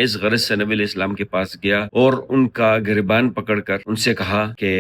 اس غرض سے نبی علیہ السلام کے پاس گیا اور ان کا گریبان پکڑ کر ان سے کہا کہ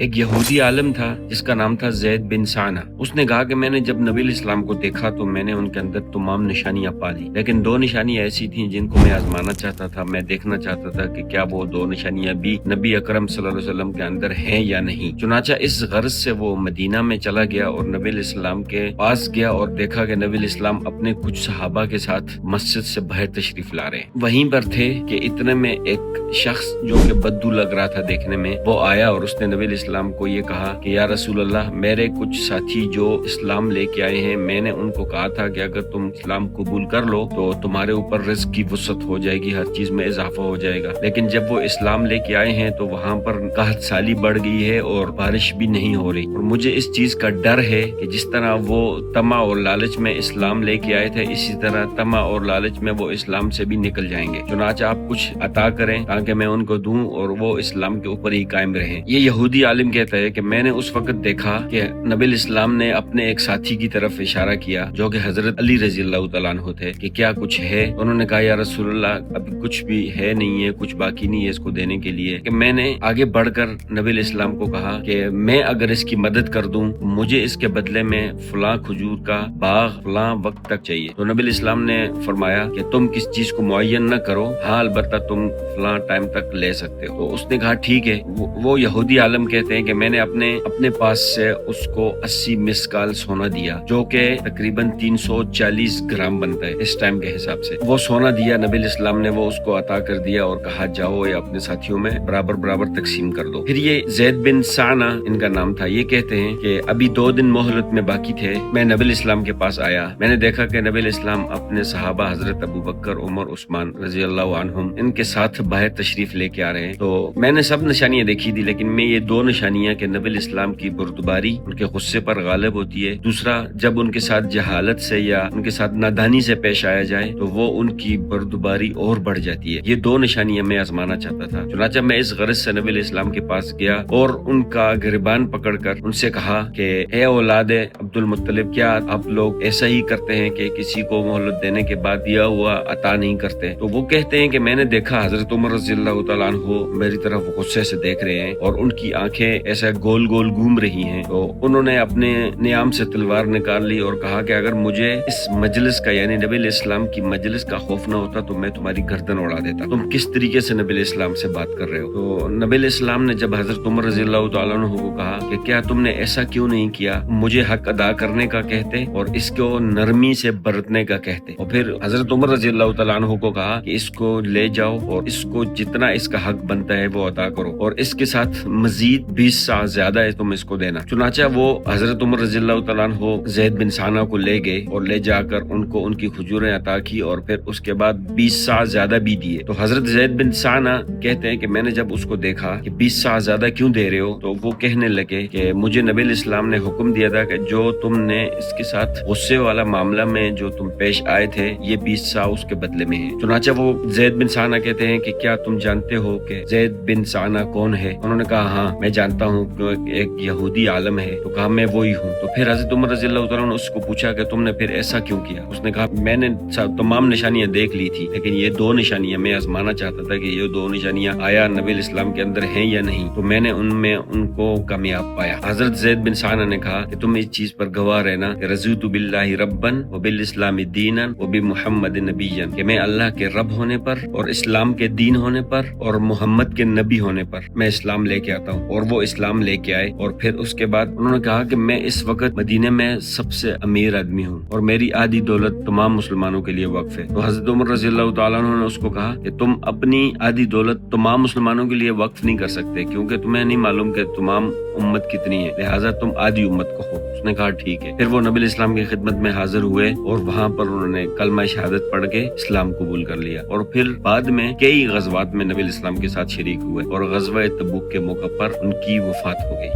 ایک یہودی عالم تھا جس کا نام تھا زید بن ثانہ۔ اس نے کہا کہ میں نے جب نبی علیہ السلام کو دیکھا تو میں نے ان کے اندر تمام نشانیاں پا لی، لیکن دو نشانیاں ایسی تھیں جن کو میں آزمانا چاہتا تھا۔ میں دیکھنا چاہتا تھا کہ کیا وہ دو نشانیاں بھی نبی اکرم صلی اللہ علیہ وسلم کے اندر ہیں یا نہیں۔ چنانچہ اس غرض سے وہ مدینہ میں چلا گیا اور نبی علیہ السلام کے پاس گیا اور دیکھا کہ نبی علیہ السلام اپنے کچھ صحابہ کے ساتھ مسجد سے باہر تشریف لا رہے ہیں۔ وہیں پر تھے کہ اتنے میں ایک شخص جو کہ بدو لگ رہا تھا دیکھنے میں، وہ آیا اور اس نے نبی علیہ السلام کو یہ کہا کہ یا رسول اللہ، میرے کچھ ساتھی جو اسلام لے کے آئے ہیں، میں نے ان کو کہا تھا کہ اگر تم اسلام قبول کر لو تو تمہارے اوپر رزق کی وسعت ہو جائے گی، ہر چیز میں اضافہ ہو جائے گا، لیکن جب وہ اسلام لے کے آئے ہیں تو وہاں پر قحط سالی بڑھ گئی ہے اور بارش بھی نہیں ہو رہی، اور مجھے اس چیز کا ڈر ہے کہ جس طرح وہ طمع اور لالچ میں اسلام لے کے آئے تھے، اسی طرح طمع اور لالچ میں وہ اسلام سے بھی نکل جائیں گے۔ چنانچہ آپ کچھ عطا کریں تاکہ میں ان کو دوں اور وہ اسلام کے اوپر ہی قائم رہیں۔ یہ یہودی عالم کہتا ہے کہ میں نے اس وقت دیکھا کہ نبی علیہ السلام نے اپنے ایک ساتھی کی طرف اشارہ کیا جو کہ حضرت علی رضی اللہ تعالیٰ عنہ تھے کہ کیا کچھ ہے۔ انہوں نے کہا یا رسول اللہ، ابھی کچھ بھی ہے نہیں ہے، کچھ باقی نہیں ہے اس کو دینے کے لیے۔ کہ میں نے آگے بڑھ کر نبی علیہ السلام کو کہا کہ میں اگر اس کی مدد کر دوں، مجھے اس کے بدلے میں فلاں کھجور کا باغ فلاں وقت تک چاہیے۔ تو نبی علیہ السلام نے فرمایا کہ تم کس چیز کو معین نہ کرو، ہاں البتہ تم فلاں ٹائم تک لے سکتے ہو۔ تو اس نے کہا ٹھیک ہے۔ وہ یہودی عالم کہتے ہیں کہ میں نے اپنے پاس سے اس کو 80 مسکال سونا دیا، جو کہ تقریباً 340 گرام بنتا ہے اس ٹائم کے حساب سے۔ وہ سونا دیا نبی علیہ السلام نے، وہ اس کو عطا کر دیا اور کہا جاؤ یہ اپنے ساتھیوں میں برابر برابر تقسیم کر دو۔ پھر یہ زید بن ثانہ ان کا نام تھا، یہ کہتے ہیں کہ ابھی 2 دن مہلت میں باقی تھے، میں نبی علیہ السلام کے پاس آیا۔ میں نے دیکھا کہ نبی علیہ السلام اپنے صحابہ حضرت ابو بکر، عمر، عثمان رضی اللہ عنہم ان کے ساتھ باہر تشریف لے کے آ رہے ہیں۔ تو میں نے سب نشانیاں دیکھی تھی، لیکن میں یہ 2 نشانیاں کہ نبی علیہ السلام کی بردباری ان کے غصے پر غالب ہوتی ہے، دوسرا جب ان کے ساتھ جہالت سے یا ان کے ساتھ نادانی سے پیش آیا جائے تو وہ ان کی بردباری اور بڑھ جاتی ہے۔ یہ 2 نشانیاں میں آزمانا چاہتا تھا۔ چنانچہ میں اس غرض سے نبی علیہ السلام کے پاس گیا اور ان کا گریبان پکڑ کر ان سے کہا کہ اے اولاد عبد المطلب، کیا آپ لوگ ایسا ہی کرتے ہیں کہ کسی کو مہلت دینے کے بعد دیا ہوا عطا نہیں کرتے؟ تو وہ کہتے ہیں کہ میں نے دیکھا حضرت عمر رضی اللہ تعالیٰ عنہ میری طرف غصے سے دیکھ رہے ہیں اور ان کی آنکھیں ایسا گول گول گھوم رہی ہیں، تو انہوں نے اپنے نیام سے تلوار نکال لی اور کہا کہ اگر مجھے اس مجلس کا یعنی نبی علیہ السلام کی مجلس کا خوف نہ ہوتا تو میں تمہاری گردن اڑا دیتا۔ تم کس طریقے سے نبی علیہ السلام سے بات کر رہے ہو؟ تو نبی علیہ السلام نے جب حضرت عمر رضی اللہ تعالیٰ عنہ کو کہا کہ کیا تم نے ایسا کیوں نہیں کیا، مجھے حق ادا کرنے کا کہتے اور اس کو نرمی سے برتنے کا کہتے۔ اور پھر حضرت عمر رضی اللہ تعالیٰ عنہ کو کہا کہ اس کو لے جاؤ اور اس کو جتنا اس کا حق بنتا ہے وہ عطا کرو، اور اس کے ساتھ مزید 20 سا زیادہ ہے تم اس کو دینا۔ چنانچہ وہ حضرت عمر رضی اللہ تعالیٰ عنہ زید بن ثانہ کو لے گئے اور لے جا کر ان کو ان کی کھجوریں عطا کی اور پھر اس کے بعد 20 سا زیادہ بھی دیے۔ تو حضرت زید بن ثانہ کہتے ہیں کہ میں نے جب اس کو دیکھا کہ 20 سا زیادہ کیوں دے رہے ہو، تو وہ کہنے لگے کہ مجھے نبی علیہ السلام نے حکم دیا تھا کہ جو تم نے اس کے ساتھ غصے والا معاملہ میں جو تم پیش آئے تھے، یہ 20 سا اس کے بدلے میں ہے۔ چنانچہ وہ زید بن ثانہ کہتے ہیں کہ کیا تم جانتے ہو کہ زید بن ثانہ کون ہے؟ انہوں نے کہا ہاں میں جانتا ہوں کہ ایک یہودی عالم ہے۔ تو کہا میں وہی ہوں۔ تو پھر حضرت عمر رضی اللہ تعالیٰ نے اس کو پوچھا کہ تم نے پھر ایسا کیوں کیا؟ اس نے کہا میں نے تمام نشانیاں دیکھ لی تھی، لیکن یہ 2 نشانیاں میں آزمانا چاہتا تھا کہ یہ 2 نشانیاں آیا نبی علیہ السلام کے اندر ہیں یا نہیں، تو میں نے ان کو کامیاب پایا۔ حضرت زید بن ثانہ نے کہا کہ تم اس چیز پر گواہ رہنا کہ رضیت باللہ ربن وبالاسلام دینا وبمحمد نبیا، کہ میں اللہ کے رب ہونے پر اور اسلام کے دین ہونے پر اور محمد کے نبی ہونے پر میں اسلام لے کے آتا ہوں، اور وہ اسلام لے کے آئے۔ اور پھر اس کے بعد انہوں نے کہا کہ میں اس وقت مدینے میں سب سے امیر آدمی ہوں اور میری آدھی دولت تمام مسلمانوں کے لیے وقف ہے۔ تو حضرت عمر رضی اللہ تعالیٰ عنہ نے اس کو کہا کہ تم اپنی آدھی دولت تمام مسلمانوں کے لیے وقف نہیں کر سکتے، کیونکہ تمہیں نہیں معلوم کہ تمام امت کتنی ہے، لہٰذا تم آدھی امت کو ہو۔ اس نے کہا ٹھیک ہے۔ پھر وہ نبی علیہ السلام کی خدمت میں حاضر ہوئے اور وہاں پر انہوں نے کلمہ شہادت پڑھ کے اسلام قبول کر لیا، اور پھر بعد میں کئی غزوات میں نبی علیہ السلام کے ساتھ شریک ہوئے، اور غزوہ تبوک کے موقع پر ان کی وفات ہو گئی۔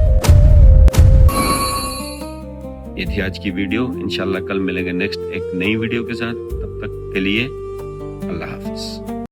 یہ تھی آج کی ویڈیو، انشاءاللہ کل ملیں گے نیکسٹ ایک نئی ویڈیو کے ساتھ، تب تک کے لیے